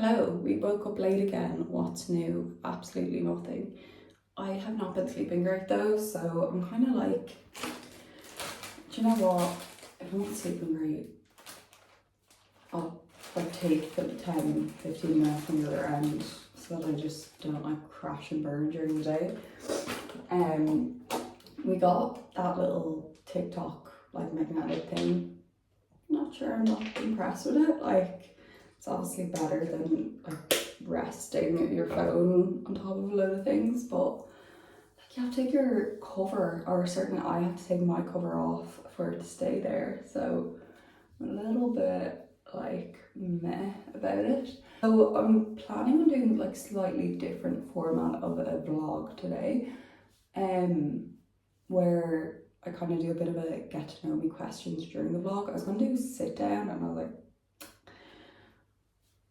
Hello, we woke up late again. What's new? Absolutely nothing. I have not been sleeping great though, so I'm kind of like, do you know what? If I'm not sleeping great, I'll like take the 10-15 minutes from the other end so that I just don't like crash and burn during the day. We got that little TikTok like magnetic thing. Not sure, I'm not impressed with it. Like, it's obviously better than like resting your phone on top of a load of things, but like you have to take your cover, or certainly I have to take my cover off for it to stay there. So I'm a little bit like meh about it. So I'm planning on doing like slightly different format of a vlog today, where I kind of do a bit of a get to know me questions during the vlog. I was going to do sit down and I was like,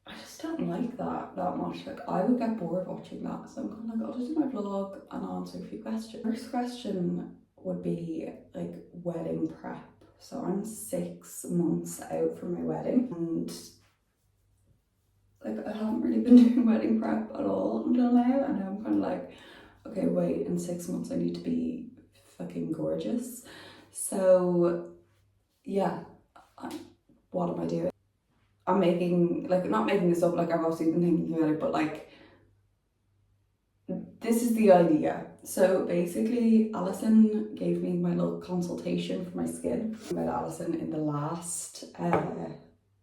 I just don't like that much. Like I would get bored watching that. So I'm kind of like, I'll just do my vlog and I'll answer a few questions. First question would be like wedding prep. So I'm 6 months out from my wedding and like I haven't really been doing wedding prep at all until now. And I'm kind of like, okay, wait, in 6 months I need to be fucking gorgeous. So yeah, what am I doing? I'm making, like, not making this up, like I've obviously been thinking about it, but like this is the idea. So basically Alison gave me my little consultation for my skin. I met Alison in the last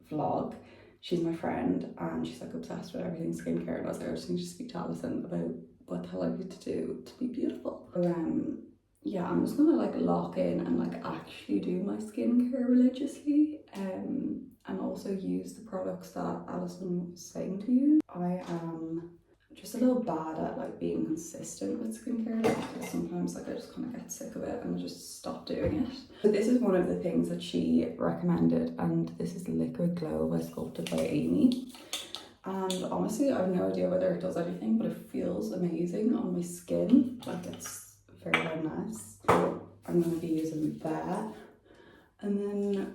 vlog. She's my friend and she's like obsessed with everything skincare, and I was like, I just need to speak to Alison about what the hell I need to do to be beautiful. So, yeah, I'm just gonna like lock in and like actually do my skincare religiously, and also use the products that Alison was saying to use. I am just a little bad at like being consistent with skincare, because sometimes like I just kind of get sick of it and I just stop doing it. So this is one of the things that she recommended, and this is Liquid Glow by Sculpted by Amy. And honestly, I have no idea whether it does anything, but it feels amazing on my skin. Like it's very, very nice. So I'm going to be using that. And then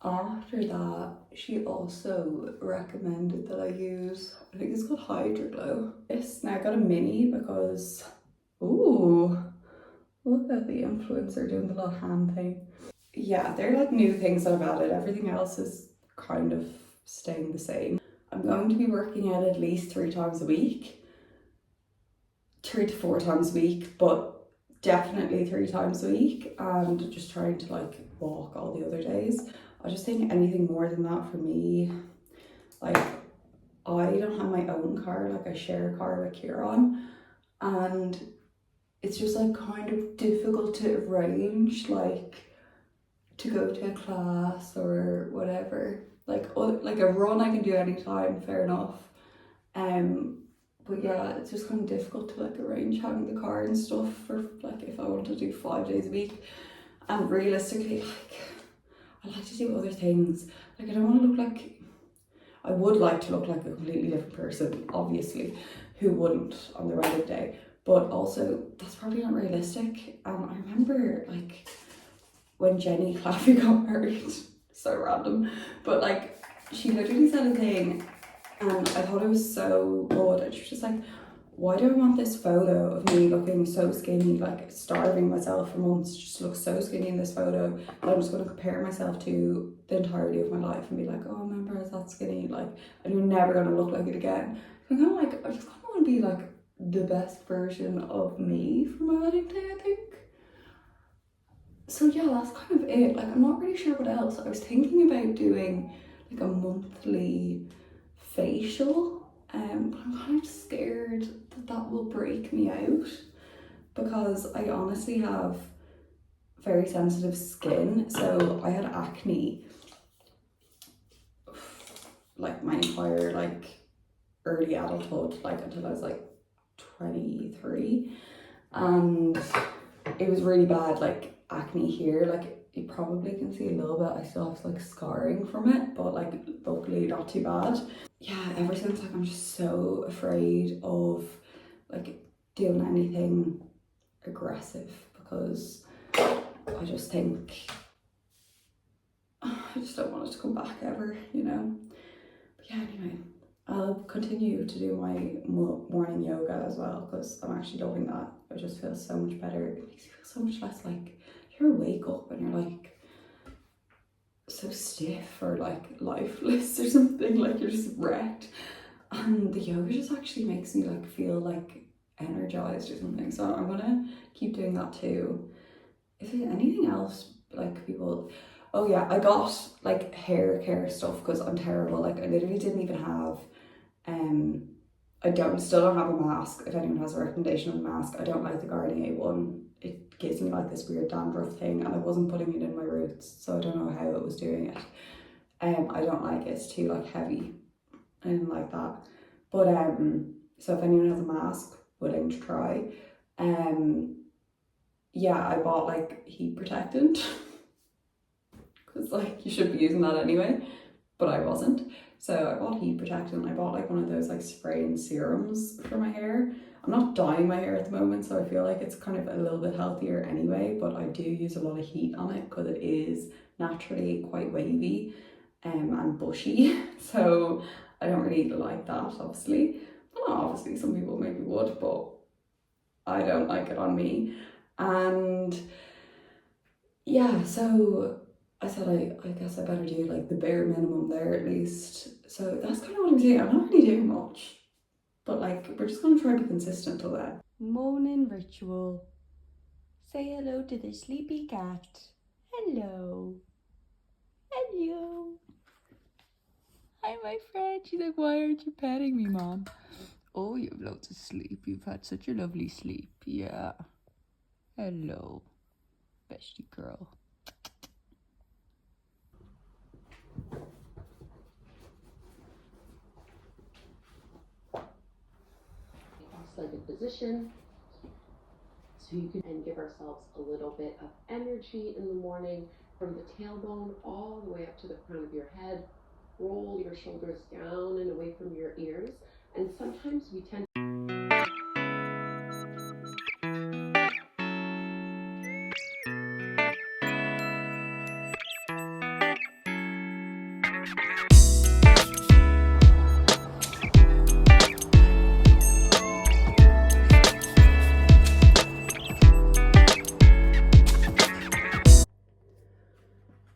after that, she also recommended that I use, I think it's called Hydra Glow. Yes, now I got a mini because, ooh, look at the influencer doing the little hand thing. Yeah, they're like new things that I've added. Everything else is kind of staying the same. I'm going to be working out at least 3 times a week, 3 to 4 times a week, but definitely 3 times a week, and just trying to like walk all the other days. I just think anything more than that for me, like I don't have my own car, like I share a car with Kieran, and it's just like kind of difficult to arrange like to go to a class or whatever. Like a run I can do anytime, fair enough. But yeah, it's just kind of difficult to like arrange having the car and stuff for like if I want to do 5 days a week. And realistically, like I like to do other things. Like I don't want to look like, I would like to look like a completely different person, obviously. Who wouldn't on the wedding day? But also that's probably not realistic. I remember like when Jenny Claffey got married, so random, but like she literally said a thing and I thought it was so good, and she was just like, why do I want this photo of me looking so skinny, like starving myself for months just to look so skinny in this photo, and I'm just going to compare myself to the entirety of my life and be like, oh, remember I was that skinny, like, and you're never going to look like it again. So I'm kind of like, I just kind of want to be like the best version of me for my wedding day, I think. So yeah, that's kind of it. Like I'm not really sure what else. I was thinking about doing like a monthly facial, but I'm kind of scared that that will break me out, because I honestly have very sensitive skin. So I had acne like my entire like early adulthood, like until I was like 23, and it was really bad, like acne here, like you probably can see a little bit. I still have like scarring from it, but like luckily not too bad. Yeah, ever since, like I'm just so afraid of like doing anything aggressive, because I just think I just don't want it to come back ever, you know. But yeah, anyway, I'll continue to do my morning yoga as well because I'm actually loving that. It just feels so much better. It makes you feel so much less like you wake up and you're like so stiff or like lifeless or something, like you're just wrecked. And the yoga just actually makes me like feel like energized or something. So I'm gonna keep doing that too. If there's anything else, like people, oh yeah, I got like hair care stuff because I'm terrible. Like I literally didn't even have still don't have a mask. If anyone has a recommendation on a mask, I don't like the Garnier one. It gives me like this weird dandruff thing, and I wasn't putting it in my roots, so I don't know how it was doing it. I don't like it. It's too like heavy. I didn't like that. But so if anyone has a mask, willing to try. Yeah, I bought like heat protectant because like you should be using that anyway, but I wasn't. So I bought heat protectant. I bought like one of those like spraying serums for my hair. I'm not dyeing my hair at the moment, so I feel like it's kind of a little bit healthier anyway, but I do use a lot of heat on it because it is naturally quite wavy and bushy. So I don't really like that, obviously. Well, obviously some people maybe would, but I don't like it on me. And yeah, so I said I guess I better do like the bare minimum there at least. So that's kind of what I'm doing. I'm not really doing much, but like we're just gonna try to be consistent till then. Morning ritual. Say hello to the sleepy cat. Hello. Hello. Hi, my friend. She's like, why aren't you petting me, Mom? Oh, you have loads of sleep. You've had such a lovely sleep. Yeah. Hello, bestie girl. Cross-legged position, so you can give ourselves a little bit of energy in the morning from the tailbone all the way up to the crown of your head. Roll your shoulders down and away from your ears, and sometimes we tend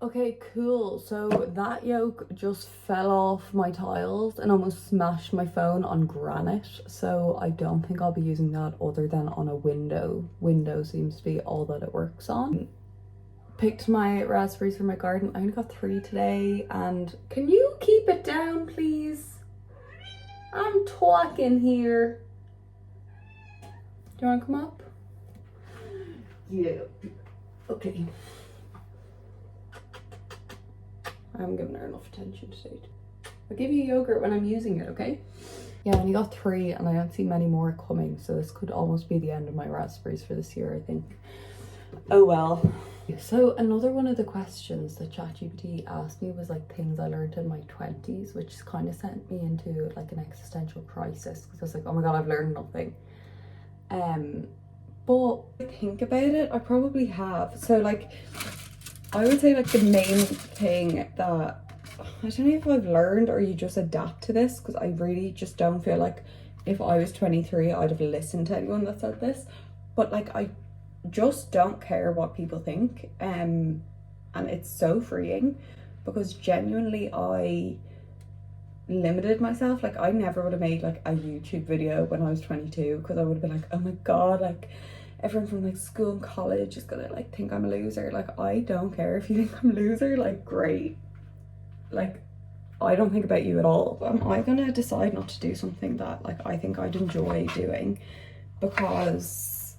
Okay, cool. So that yoke just fell off my tiles and almost smashed my phone on granite. So I don't think I'll be using that other than on a window. Window seems to be all that it works on. Picked my raspberries from my garden. I only got 3 today. And can you keep it down, please? I'm talking here. Do you want to come up? Yeah. Okay. I haven't given her enough attention to date. I'll give you yogurt when I'm using it, okay? Yeah, I only got 3 and I don't see many more coming, so this could almost be the end of my raspberries for this year, I think. Oh well. So another one of the questions that Chat GPT asked me was like things I learned in my 20s, which kind of sent me into like an existential crisis because I was like, oh my god, I've learned nothing. But think about it, I probably have. So like I would say like the main thing that, I don't know if I've learned or you just adapt to this, because I really just don't feel like if I was 23 I'd have listened to anyone that said this, but like I just don't care what people think, and it's so freeing because genuinely I limited myself. Like I never would have made like a YouTube video when I was 22 because I would have been like, oh my god, like everyone from like school and college is gonna like think I'm a loser. Like I don't care if you think I'm a loser, like great, like I don't think about you at all. Am I gonna decide not to do something that like I think I'd enjoy doing because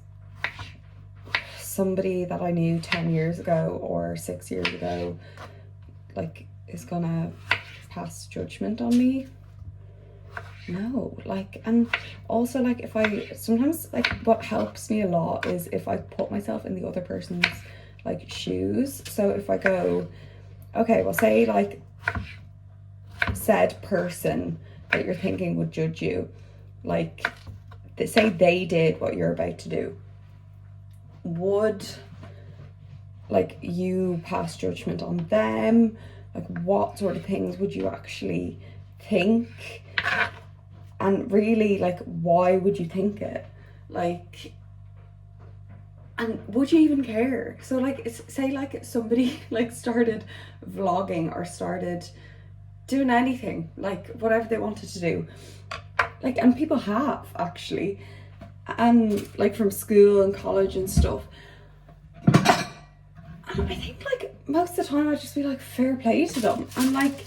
somebody that I knew 10 years ago or 6 years ago like is gonna pass judgment on me? No, like, and also like if I sometimes like what helps me a lot is if I put myself in the other person's like shoes. So if I go, okay, well say like said person that you're thinking would judge you, like say they did what you're about to do, would like you pass judgment on them? Like what sort of things would you actually think? And really, like, why would you think it? Like, and would you even care? So like, say like somebody like started vlogging or started doing anything, like whatever they wanted to do, like, and people have actually, and like from school and college and stuff. And I think like most of the time I'd just be like, fair play to them. And like,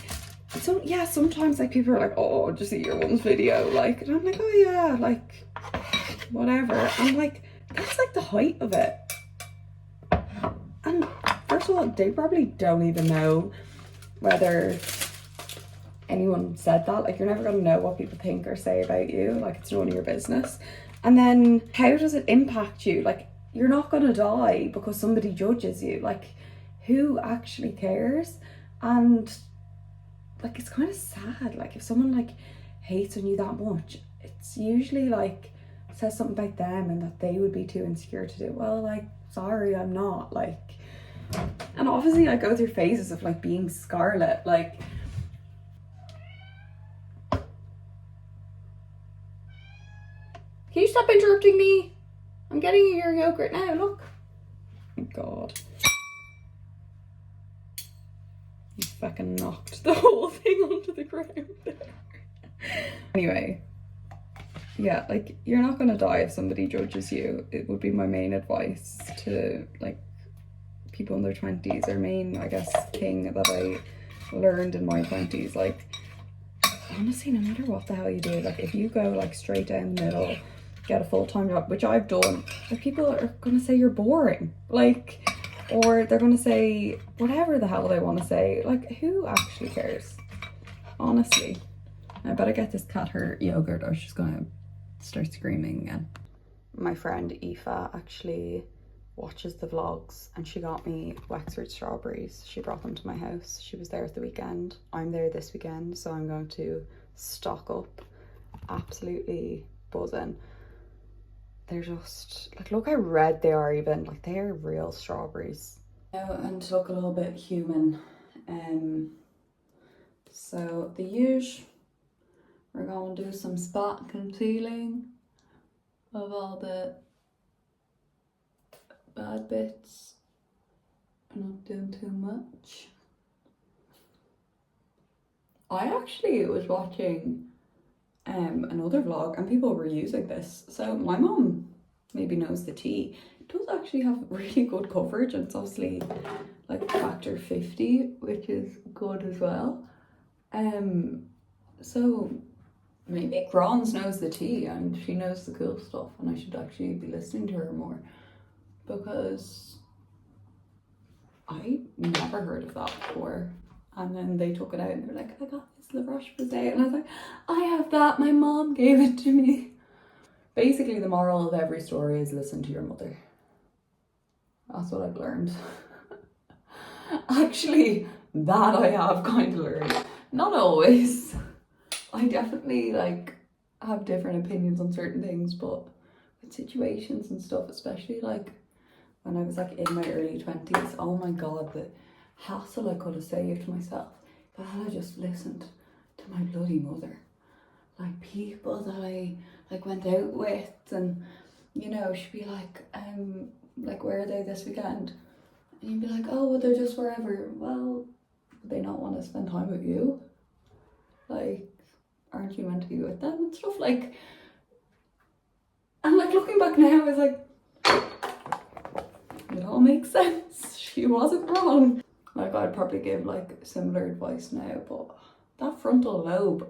so yeah, sometimes like people are like, oh, just see your one's video, like, and I'm like, oh yeah, like whatever. I'm like, that's like the height of it. And first of all, they probably don't even know whether anyone said that. Like, you're never going to know what people think or say about you. Like, it's none of your business. And then how does it impact you? Like, you're not going to die because somebody judges you. Like, who actually cares? And like, it's kind of sad. Like, if someone like hates on you that much, it's usually like says something about them and that they would be too insecure to do it. Well, like, sorry, I'm not. Like, and obviously I go through phases of like being Scarlet. Like, can you stop interrupting me? I'm getting you your yogurt now, look. Oh my God. You fucking knocked the whole thing onto the ground. Anyway, yeah, like, you're not gonna die if somebody judges you. It would be my main advice to like people in their 20s, or main, I guess, thing that I learned in my 20s. Like, honestly, no matter what the hell you do, like, if you go like straight down the middle, get a full-time job, which I've done, like, people are gonna say you're boring, like, or they're gonna say whatever the hell they want to say. Like, who actually cares? Honestly. I better get this cat her yogurt or she's gonna start screaming again. My friend Aoife actually watches the vlogs and she got me Wexford strawberries. She brought them to my house. She was there at the weekend. I'm there this weekend, so I'm going to stock up. Absolutely buzzing. They're just like, look how red they are even. Like, they are real strawberries. Now, and to look a little bit human, so the usual, we're going to do some spot concealing of all the bad bits. I'm not doing too much. I actually was watching another vlog and people were using this. So my mom maybe knows the tea. It does actually have really good coverage, and it's obviously like factor 50, which is good as well. So maybe Grons knows the tea and she knows the cool stuff, and I should actually be listening to her more, because I never heard of that before. And then they took it out and they were like, I got this La Roche-Posay, and I was like, I have that, my mom gave it to me. Basically, the moral of every story is listen to your mother. That's what I've learned. Actually, that I have kind of learned. Not always. I definitely like have different opinions on certain things, but with situations and stuff, especially like when I was like in my early 20s, oh my God, the hassle I could have saved myself if I had just listened to my bloody mother. Like, people that I like went out with, and you know, she'd be like, where are they this weekend? And you'd be like, oh, well, they're just wherever. Well, would they not want to spend time with you? Like, aren't you meant to be with them and stuff? Like, and like looking back now, I was like, it all makes sense. She wasn't wrong. Like, I'd probably give like similar advice now, but that frontal lobe,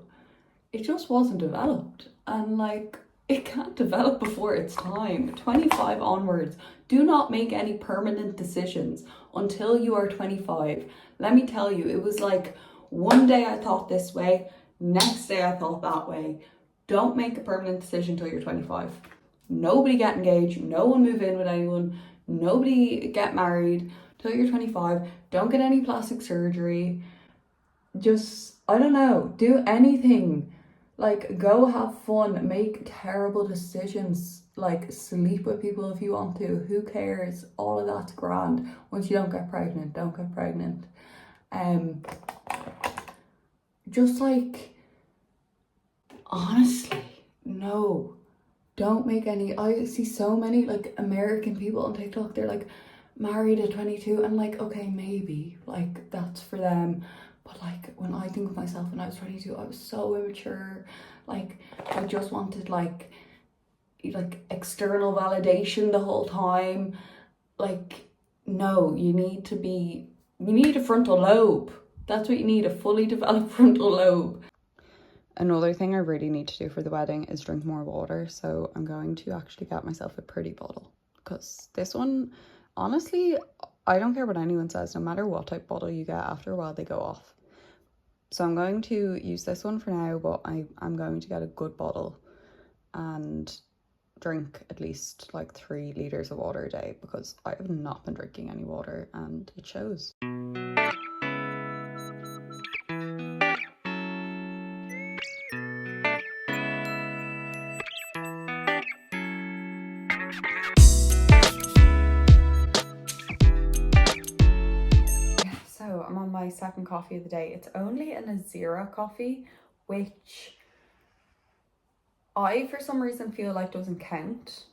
it just wasn't developed. And like, it can't develop before its time. 25 onwards, do not make any permanent decisions until you are 25. Let me tell you, it was like one day I thought this way, next day I thought that way. Don't make a permanent decision until you're 25. Nobody get engaged, no one move in with anyone, nobody get married till you're 25. Don't get any plastic surgery. Just, I don't know, do anything. Like, go have fun, make terrible decisions, like sleep with people if you want to, who cares? All of that's grand. Once you don't get pregnant, don't get pregnant. Just like, honestly, no, don't make any. I see so many like American people on TikTok, they're like married at 22 and like, okay, maybe like that's for them, but like when I think of myself when I was 22, I was so immature. Like I just wanted like external validation the whole time. Like, no, you need a frontal lobe. That's what you need, a fully developed frontal lobe. Another thing I really need to do for the wedding is drink more water. So I'm going to actually get myself a pretty bottle, because this one, honestly, I don't care what anyone says, no matter what type of bottle you get, after a while they go off. So I'm going to use this one for now, but I'm going to get a good bottle and drink at least like 3 liters of water a day, because I have not been drinking any water and it shows. So I'm on my second coffee of the day. It's only an Azira coffee, which I for some reason feel like doesn't count,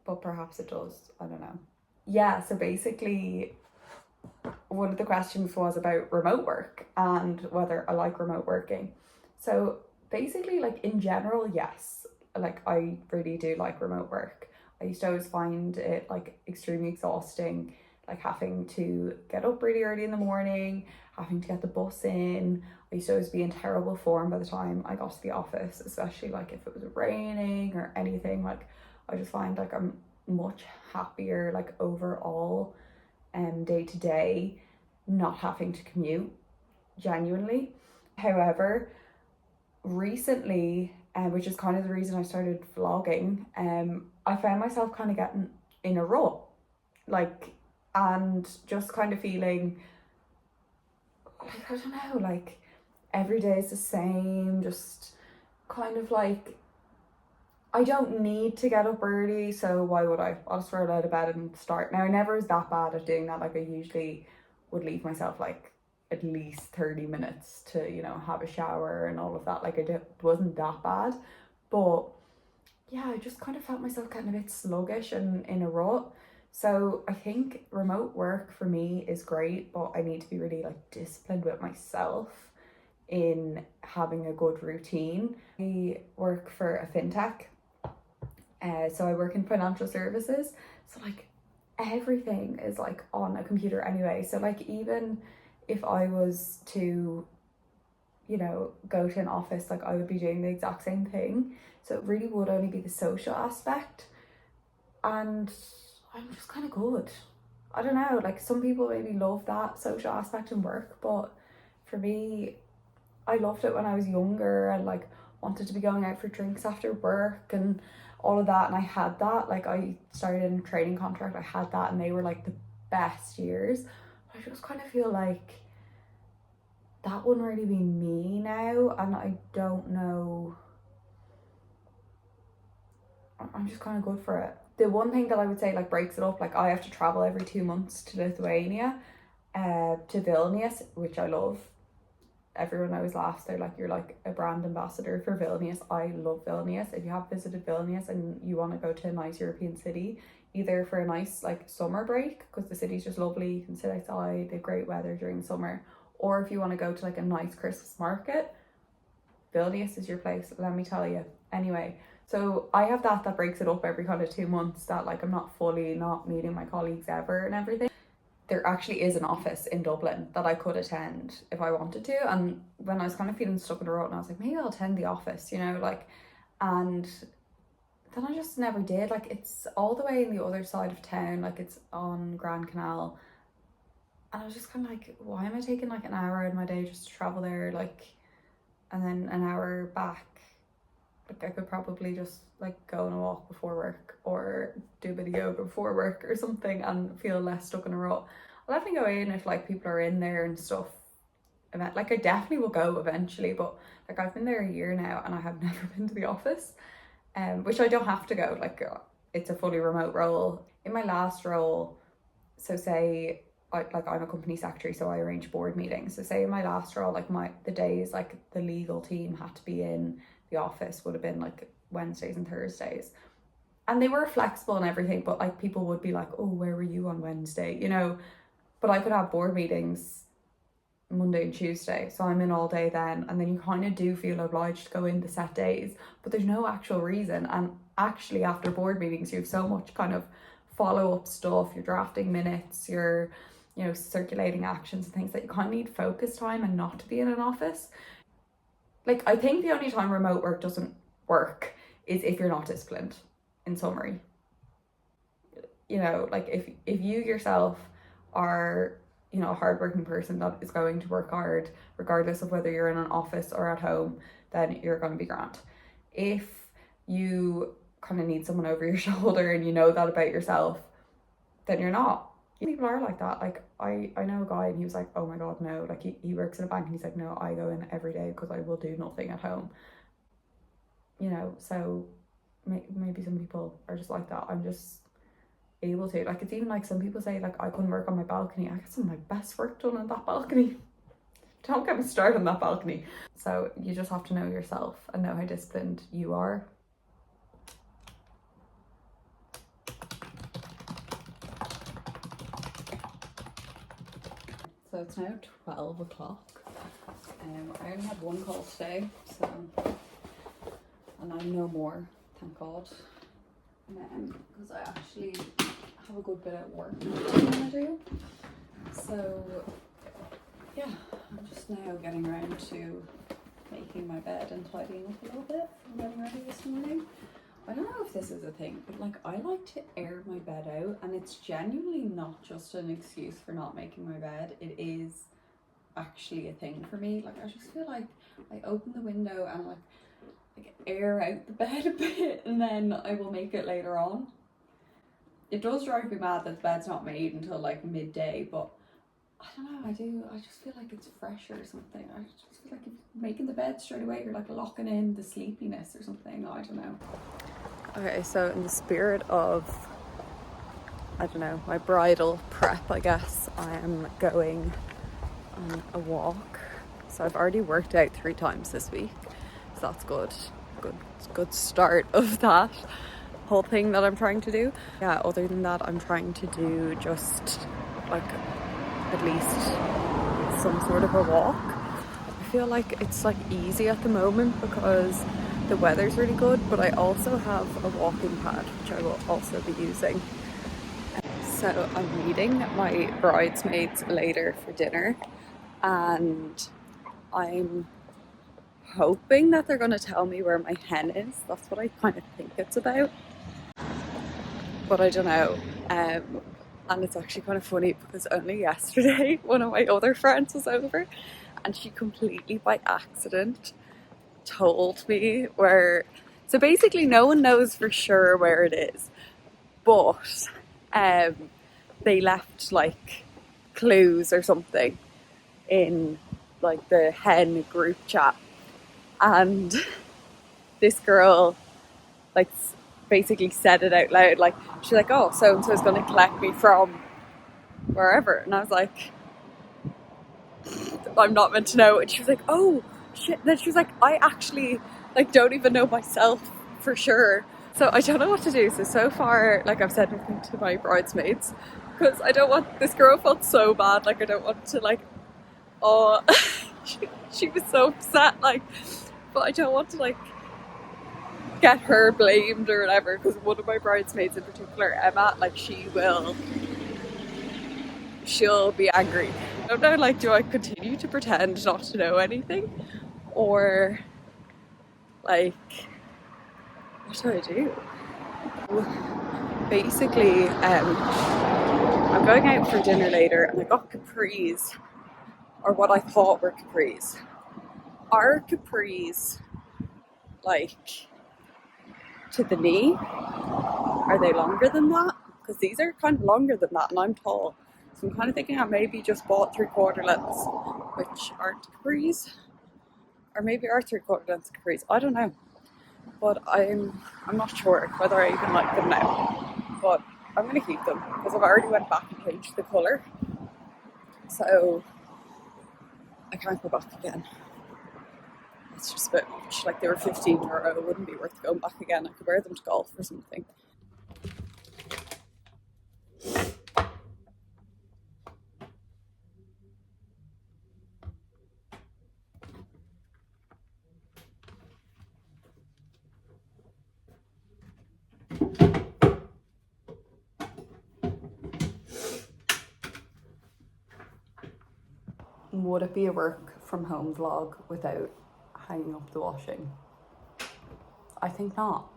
but perhaps it does, I don't know. Yeah, so basically one of the questions was about remote work and whether I like remote working. So basically, like in general, yes, like I really do like remote work. I used to always find it like extremely exhausting, like having to get up really early in the morning, having to get the bus in. I used to always be in terrible form by the time I got to the office, especially like if it was raining or anything. Like I just find like I'm much happier like overall day to day not having to commute, genuinely. However, recently, which is kind of the reason I started vlogging, I found myself kind of getting in a rut, like, and just kind of feeling like, I don't know, like every day is the same, just kind of like I don't need to get up early, so why would I? I'll just roll out of bed and start. Now, I never was that bad at doing that. Like, I usually would leave myself like at least 30 minutes to, you know, have a shower and all of that. Like, it wasn't that bad. But yeah, I just kind of felt myself getting a bit sluggish and in a rut. So I think remote work for me is great, but I need to be really like disciplined with myself in having a good routine. I work for a fintech. So I work in financial services, so like everything is like on a computer anyway. So like even if I was to, you know, go to an office, like I would be doing the exact same thing. So it really would only be the social aspect, and I'm just kind of good. I don't know, like some people maybe love that social aspect in work, but for me, I loved it when I was younger and like wanted to be going out for drinks after work and all of that, and I had that. Like I started in a training contract, I had that, and they were like the best years. I just kind of feel like that wouldn't really be me now, and I don't know, I'm just kind of good for it. The one thing that I would say like breaks it up, like I have to travel every 2 months to Lithuania, to Vilnius, which I love. Everyone always laughs, they're like, you're like a brand ambassador for Vilnius. I love Vilnius. If you have visited Vilnius and you want to go to a nice European city, either for a nice like summer break, because the city's just lovely, you can sit outside, they have great weather during summer, or if you want to go to like a nice Christmas market, Vilnius is your place, let me tell you. Anyway, so I have that breaks it up every kind of 2 months, that like I'm not fully not meeting my colleagues ever and everything. There actually is an office in Dublin that I could attend if I wanted to. And when I was kind of feeling stuck in a rut, and I was like, maybe I'll attend the office, you know, like, and then I just never did. Like, it's all the way in the other side of town, like it's on Grand Canal. And I was just kind of like, why am I taking like an hour in my day just to travel there, like, and then an hour back? Like I could probably just like go on a walk before work or do a bit of yoga before work or something and feel less stuck in a rut. I'll definitely go in if like people are in there and stuff. Like I definitely will go eventually, but like I've been there a year now and I have never been to the office, which I don't have to go. Like it's a fully remote role. In my last role, so say I'm a company secretary, so I arrange board meetings. So say in my last role, like the days like the legal team had to be in the office would have been like Wednesdays and Thursdays. And they were flexible and everything, but like people would be like, oh, where were you on Wednesday? You know, but I could have board meetings Monday and Tuesday, so I'm in all day then, and then you kind of do feel obliged to go in the set days, but there's no actual reason. And actually after board meetings you have so much kind of follow-up stuff, you're drafting minutes, you're, you know, circulating actions and things, that you kind of need focus time and not to be in an office. Like, I think the only time remote work doesn't work is if you're not disciplined, in summary. You know, like if you yourself are, you know, a hardworking person that is going to work hard regardless of whether you're in an office or at home, then you're going to be grand. If you kind of need someone over your shoulder and you know that about yourself, then you're not. People are like that. Like I know a guy and he was like, oh my god, no, like he works in a bank and he's like, no, I go in every day because I will do nothing at home. You know, so maybe some people are just like that. I'm just able to, like, it's even like some people say like I couldn't work on my balcony. I get some of my best work done on that balcony. Don't get me started on that balcony. So you just have to know yourself and know how disciplined you are. So it's now 12 o'clock. I only had one call today, so, and I'm no more, thank God. Because I actually have a good bit of work I want to do. So yeah, I'm just now getting around to making my bed and tidying up a little bit and getting ready this morning. I don't know if this is a thing, but like I like to air my bed out, and it's genuinely not just an excuse for not making my bed. It is actually a thing for me. Like I just feel like I open the window and like air out the bed a bit, and then I will make it later on. It does drive me mad that the bed's not made until like midday, but I don't know, I just feel like it's fresher or something. I just feel like if you're making the bed straight away, you're like locking in the sleepiness or something. I don't know. Okay, so in the spirit of, I don't know, my bridal prep, I guess, I am going on a walk. So I've already worked out 3 times this week, so that's good. Good start of that whole thing that I'm trying to do. Yeah, other than that, I'm trying to do just like at least some sort of a walk. I feel like it's like easy at the moment because the weather's really good, but I also have a walking pad which I will also be using. So I'm meeting my bridesmaids later for dinner, and I'm hoping that they're going to tell me where my hen is. That's what I kind of think it's about, but I don't know. And it's actually kind of funny because only yesterday one of my other friends was over and she completely by accident told me where. So basically no one knows for sure where it is, but they left like clues or something in like the hen group chat, and this girl like basically said it out loud, like she's like, oh, so and so is going to collect me from wherever, and I was like, I'm not meant to know. And she was like, oh shit. Then she was like, I actually like don't even know myself for sure, so I don't know what to do. So far, like, I've said nothing to my bridesmaids because I don't want, this girl felt so bad, like I don't want to like, oh she was so upset, like, but I don't want to like get her blamed or whatever, because one of my bridesmaids in particular, Emma, like she'll be angry. I don't know, like, do I continue to pretend not to know anything, or like what do I do? Basically, I'm going out for dinner later and I got capris, or what I thought were capris. Are capris like to the knee? Are they longer than that? Because these are kind of longer than that and I'm tall. So I'm kind of thinking I maybe just bought 3/4 lengths, which aren't capris. Or maybe are 3/4 lengths capris. I don't know. But I'm not sure whether I even like them now. But I'm going to keep them because I've already went back and changed the colour. So I can't go back again. It's just a bit much. Like, they were €15, it wouldn't be worth going back again. I could wear them to golf or something. Would it be a work from home vlog without hanging up the washing? I think not.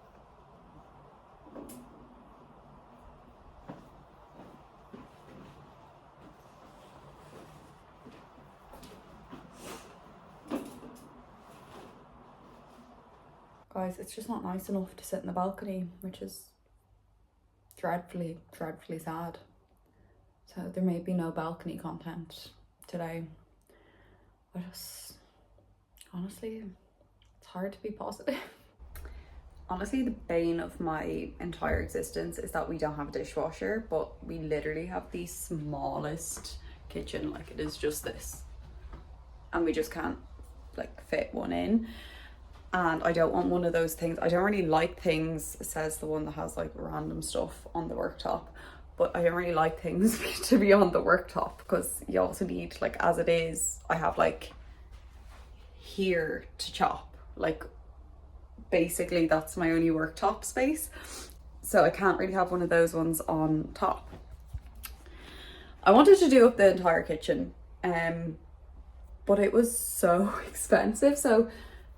Guys, it's just not nice enough to sit in the balcony, which is dreadfully, dreadfully sad. So there may be no balcony content today. I just, honestly, it's hard to be positive. Honestly, the bane of my entire existence is that we don't have a dishwasher, but we literally have the smallest kitchen. Like, it is just this. And we just can't, like, fit one in. And I don't want one of those things. I don't really like things, says the one that has like random stuff on the worktop, but I don't really like things to be on the worktop, because you also need, like, as it is, I have like here to chop. Like, basically that's my only worktop space. So I can't really have one of those ones on top. I wanted to do up the entire kitchen, but it was so expensive. So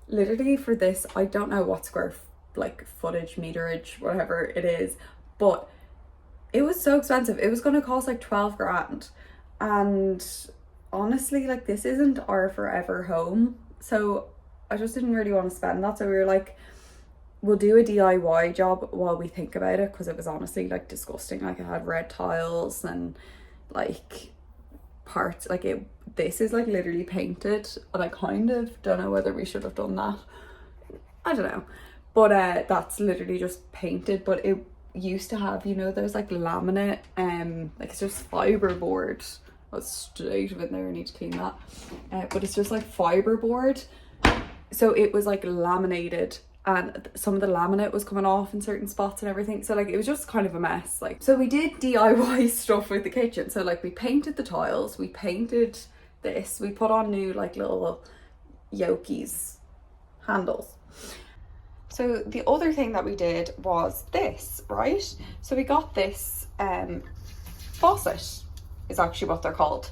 literally for this, I don't know what square like footage, meterage, whatever it is, but it was so expensive. It was going to cost like 12 grand. And honestly, like, this isn't our forever home. So I just didn't really want to spend that. So we were like, we'll do a DIY job while we think about it, because it was honestly like disgusting. Like, it had red tiles and like parts, like this is like literally painted, and I kind of don't know whether we should have done that. I don't know, but that's literally just painted. But it used to have, you know, there's like laminate, like, it's just fiberboard. That's straight in there, I need to clean that. But it's just like fiberboard, so it was like laminated, and some of the laminate was coming off in certain spots and everything. So like, it was just kind of a mess. Like, so we did DIY stuff with the kitchen. So like, we painted the tiles, we painted this, we put on new like little yokies handles. So the other thing that we did was this, right? So we got this faucet is actually what they're called.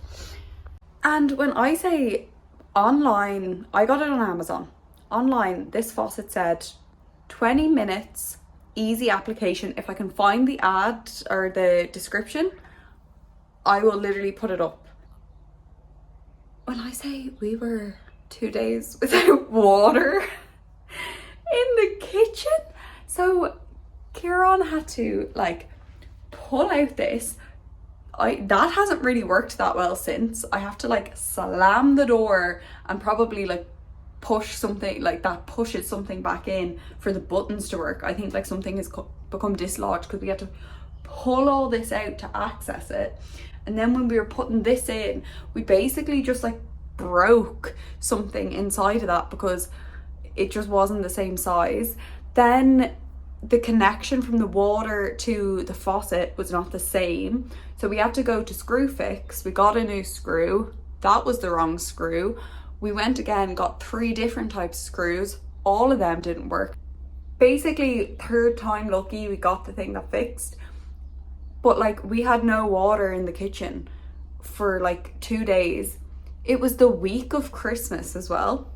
And when I say online, I got it on Amazon. Online, this faucet said 20 minutes, easy application. If I can find the ad or the description, I will literally put it up. When I say we were 2 days without water in the kitchen, so Kieran had to like pull out this. That hasn't really worked that well since. I have to like slam the door and probably like push something, like that pushes something back in for the buttons to work. I think like something has become dislodged because we had to pull all this out to access it. And then when we were putting this in, we basically just like broke something inside of that because it just wasn't the same size. Then the connection from the water to the faucet was not the same, so we had to go to screw fix. We got a new screw, that was the wrong screw. We went again, got 3 different types of screws, all of them didn't work. Basically, third time lucky, we got the thing that fixed. But like, we had no water in the kitchen for like 2 days. It was the week of Christmas as well.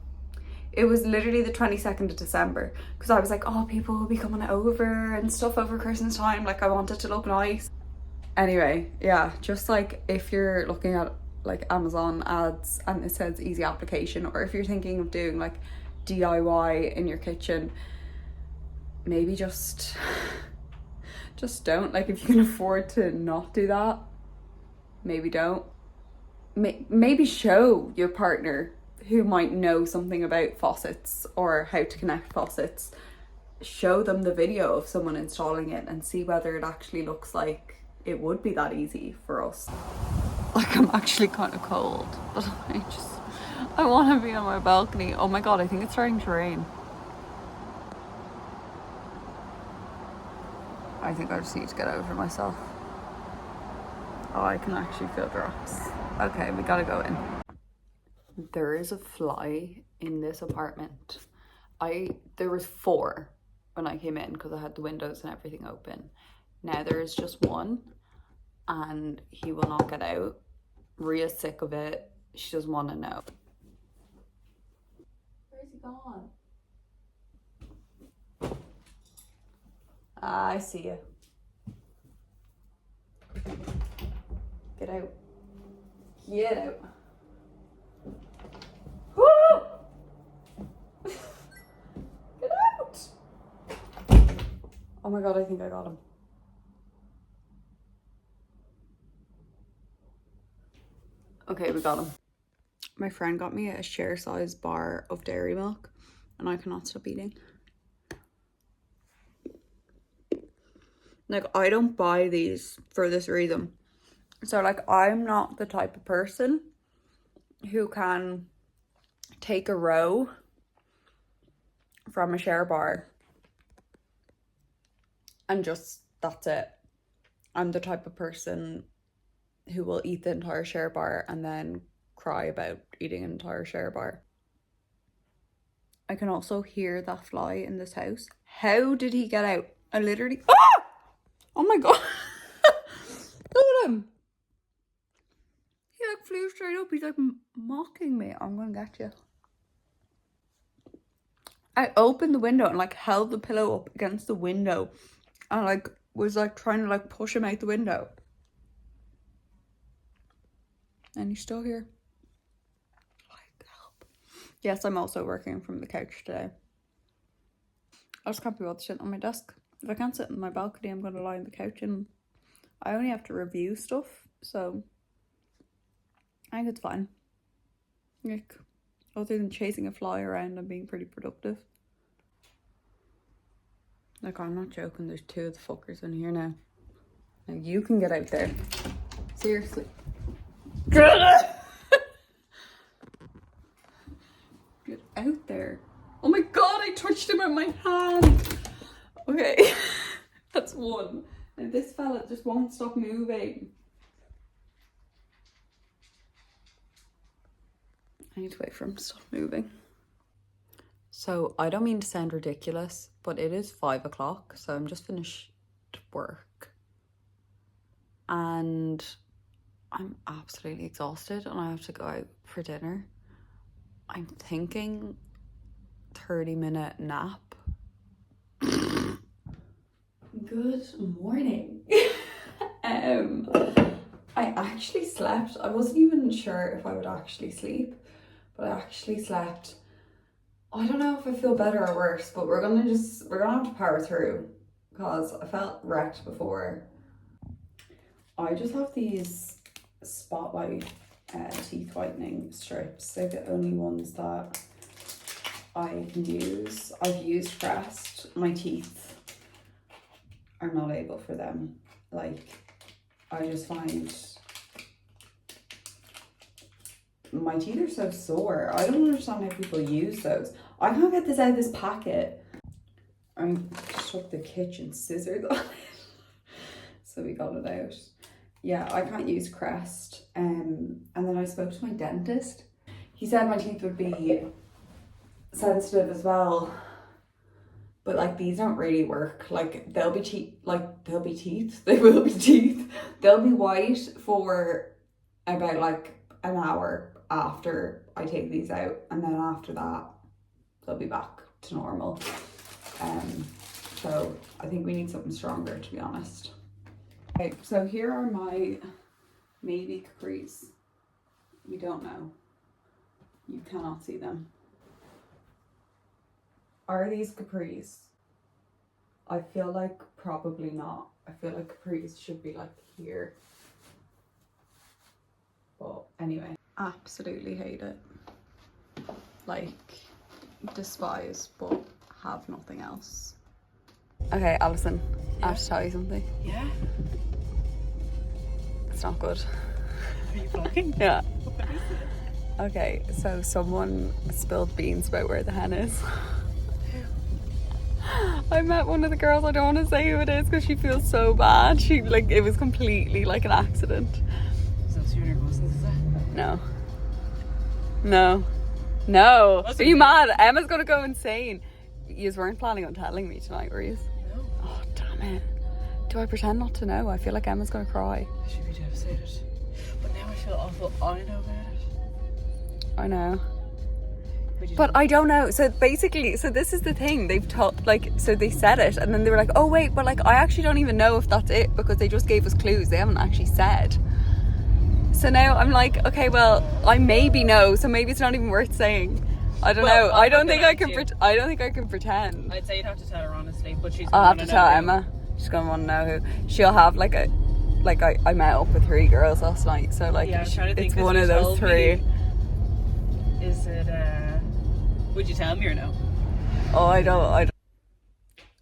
It was literally the 22nd of December, because I was like, oh, people will be coming over and stuff over Christmas time. Like, I want it to look nice. Anyway, yeah, just like if you're looking at like Amazon ads and it says easy application, or if you're thinking of doing like DIY in your kitchen, maybe just don't. Like, if you can afford to not do that, maybe don't. Maybe show your partner who might know something about faucets or how to connect faucets. Show them the video of someone installing it and see whether it actually looks like it would be that easy for us. Like, I'm actually kind of cold, but I want to be on my balcony. Oh my god, I think it's starting to rain. I think I just need to get over myself. Oh, I can actually feel drops. Okay, we gotta go in. There is a fly in this apartment. There was 4 when I came in because I had the windows and everything open. Now there is just 1 and he will not get out. Ria's sick of it. She doesn't want to know. Where's he gone? I see you. Get out. Get out. Get out! Oh my god, I think I got him. Okay, we got him. My friend got me a share size bar of dairy milk and I cannot stop eating. Like, I don't buy these for this reason. So, like, I'm not the type of person who can take a row from a share bar and just, that's it. I'm the type of person who will eat the entire share bar and then cry about eating an entire share bar. I can also hear that fly in this house. How did he get out? I literally... Ah! Oh my god. Look at him. He like flew straight up. He's like mocking me. I'm gonna get you. I opened the window and like held the pillow up against the window and like was like trying to like push him out the window. And he's still here. Like, help. Yes, I'm also working from the couch today. I just can't be bothered sitting on my desk. If I can't sit on my balcony, I'm going to lie on the couch, and I only have to review stuff, so I think it's fine. Like, other than chasing a fly around, I'm being pretty productive. Like, I'm not joking, there's 2 of the fuckers in here now. Now you can get out there. Seriously. Get out there. Oh my god, I touched him with my hand. Okay, that's 1. And this fella just won't stop moving. I need to wait for him to stop moving. So I don't mean to sound ridiculous, but it is 5 o'clock, so I'm just finished work. And I'm absolutely exhausted and I have to go out for dinner. I'm thinking 30-minute nap. Good morning. I actually slept. I wasn't even sure if I would actually sleep, but I actually slept. I don't know if I feel better or worse, but we're gonna have to power through because I felt wrecked before. I just have these Spotlight teeth whitening strips. They're the only ones that I can use. I've used Crest. My teeth are not able for them. Like, I just find my teeth are so sore. I don't understand how people use those. I can't get this out of this packet. I took the kitchen scissors on it. So we got it out. Yeah, I can't use Crest. And then I spoke to my dentist. He said my teeth would be sensitive as well. But like, these don't really work. Like, they'll be teeth. They will be teeth. They'll be white for about like an hour after I take these out, and then after that they'll be back to normal. So I think we need something stronger, to be honest. Okay, so here are my maybe capris. We don't know. You cannot see them. Are these capris? I feel like probably not. I feel like capris should be like here. But anyway, absolutely hate it. Like, despise, but have nothing else. Okay, Alison, I have to tell you something. Yeah? it's not good. Are you vlogging? Yeah. What is it? Okay, so someone spilled beans about where the hen is. I met one of the girls, I don't want to say who it is because she feels so bad. She, like, it was completely like an accident. Is that your cousins, is it? No. No. No. What's Are her you name? mad? Emma's gonna go insane. You weren't planning on telling me tonight, were you? No. Oh, damn it. Do I pretend not to know? I feel like Emma's gonna cry. I should be devastated. But now I feel awful. I know about it. I know. Would you But tell I don't know. So basically, so this is the thing. They've told, like, so they said it and then they were like, oh wait, but like, I actually don't even know if that's it because they just gave us clues. They haven't actually said. So now I'm like, okay, well, I maybe know, so maybe it's not even worth saying. I don't Well, know. I'm I don't not think gonna I can. ask you. I don't think I can pretend. I'd say you'd have to tell her honestly, but she's I'll gonna have to wanna tell know who. Emma. She's gonna want to know who. She'll have like a, like I met up with 3 girls last night, so like Yeah, I'm trying to think it's 'cause one you of those told 3. me. Is it would you tell me or no? Oh, I don't.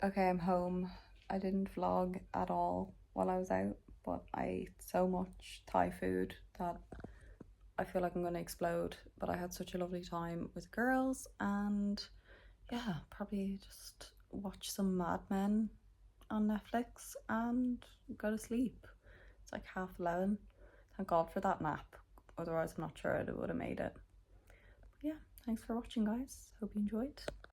Okay, I'm home. I didn't vlog at all while I was out, but I ate so much Thai food that I feel like I'm gonna explode. But I had such a lovely time with girls, and yeah, probably just watch some Mad Men on Netflix and go to sleep. It's like 11:30. Thank God for that nap. Otherwise, I'm not sure I would have made it. But yeah, thanks for watching, guys. Hope you enjoyed.